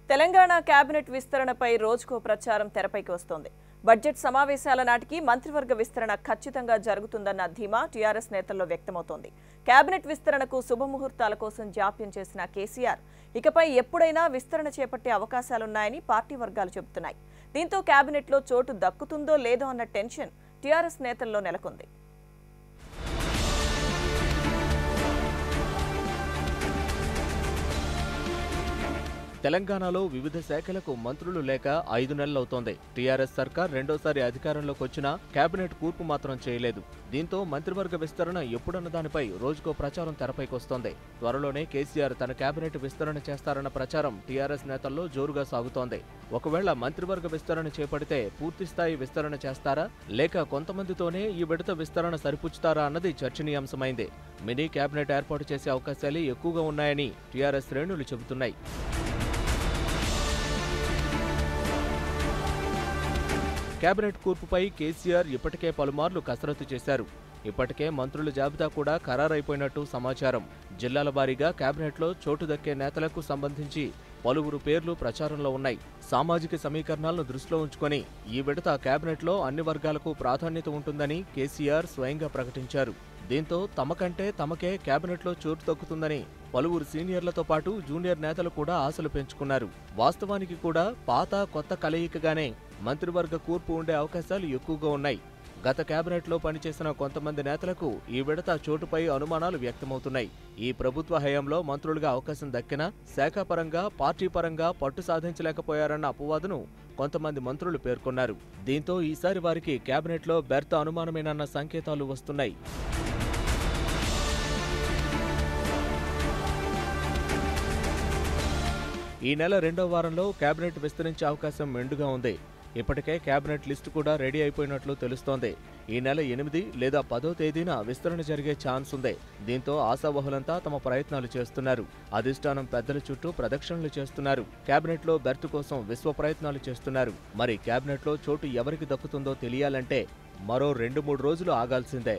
Telangana cabinet విస్తరణపై రోజుకో ప్రచారం తెరపైకి వస్తోంది. బడ్జెట్ సమావేశాల నాటికి మంత్రివర్గ విస్తరణ ఖచ్చితంగా జరుగుతుందన్న ధీమా టీఆర్ఎస్ నేతల్లో వ్యక్తమవుతోంది. కేబినెట్ విస్తరణకు శుభముహూర్తాల కోసం జాప్యం చేసిన కేసీఆర్ ఇకపై ఎప్పుడైనా విస్తరణ చేపట్టే అవకాశాలున్నాయని పార్టీ వర్గాలు చెబుతున్నాయి. దీంతో కేబినెట్లో చోటు దక్కుతుందో లేదో అన్న టెన్షన్ టీఆర్ఎస్ నేతల్లో నెలకొంది. తెలంగాణలో వివిధ శాఖలకు మంత్రులు లేక 5 నెలలవుతోంది. టీఆర్ఎస్ సర్కార్ రెండోసారి అధికారంలోకి వచ్చినా కేబినెట్ కూర్పు మాత్రం చేయలేదు. దీంతో మంత్రివర్గ విస్తరణ ఎప్పుడన్న దానిపై రోజుకో ప్రచారం తెరపైకొస్తోంది. త్వరలోనే కేసీఆర్ తన కేబినెట్ విస్తరణ చేస్తారన్న ప్రచారం టీఆర్ఎస్ నేతల్లో జోరుగా సాగుతోంది. ఒకవేళ మంత్రివర్గ విస్తరణ చేపడితే పూర్తిస్థాయి విస్తరణ చేస్తారా, లేక కొంతమందితోనే ఈ విడత విస్తరణ సరిపుచ్చుతారా అన్నది చర్చనీయాంశమైంది. మినీ కేబినెట్ ఏర్పాటు చేసే అవకాశాలే ఎక్కువగా ఉన్నాయని టీఆర్ఎస్ శ్రేణులు చెబుతున్నాయి. కేబినెట్ కూర్పుపై కేసీఆర్ ఇప్పటికే పలుమార్లు కసరత్తు చేశారు. ఇప్పటికే మంత్రుల జాబితా కూడా ఖరారైపోయినట్టు సమాచారం. జిల్లాల వారీగా కేబినెట్లో చోటు దక్కే నేతలకు సంబంధించి పలువురు పేర్లు ప్రచారంలో ఉన్నాయి. సామాజిక సమీకరణాలను దృష్టిలో ఉంచుకొని ఈ విడత కేబినెట్లో అన్ని వర్గాలకు ప్రాధాన్యత ఉంటుందని కేసీఆర్ స్వయంగా ప్రకటించారు. దీంతో తమకంటే తమకే కేబినెట్లో చోటు దక్కుతుందని పలువురు సీనియర్లతో పాటు జూనియర్ నేతలు కూడా ఆశలు పెంచుకున్నారు. వాస్తవానికి కూడా పాత కొత్త కలయికగానే మంత్రివర్గ కూర్పు ఉండే అవకాశాలు ఎక్కువగా ఉన్నాయి. గత కేబినెట్లో పనిచేసిన కొంతమంది నేతలకు ఈ విడత చోటుపై అనుమానాలు వ్యక్తమవుతున్నాయి. ఈ ప్రభుత్వ హయాంలో మంత్రులుగా అవకాశం దక్కినా శాఖాపరంగా పార్టీ పరంగా పట్టు సాధించలేకపోయారన్న అపవాదును కొంతమంది మంత్రులు పేర్కొన్నారు. దీంతో ఈసారి వారికి కేబినెట్లో బెర్త అనుమానమేనన్న సంకేతాలు వస్తున్నాయి. ఈ నెల 2వ వారంలో కేబినెట్ విస్తరించే అవకాశం మెండుగా ఉంది. ఇప్పటికే కేబినెట్ లిస్టు కూడా రెడీ అయిపోయినట్లు తెలుస్తోంది. ఈ నెల 8 లేదా 10వ తేదీన విస్తరణ జరిగే ఛాన్స్ ఉంది. దీంతో ఆశావహులంతా తమ ప్రయత్నాలు చేస్తున్నారు. అధిష్టానం పెద్దల చుట్టూ ప్రదక్షిణలు చేస్తున్నారు. కేబినెట్లో బెర్త్ కోసం విశ్వ ప్రయత్నాలు చేస్తున్నారు. మరి కేబినెట్లో చోటు ఎవరికి దక్కుతుందో తెలియాలంటే మరో 2-3 రోజులు ఆగాల్సిందే.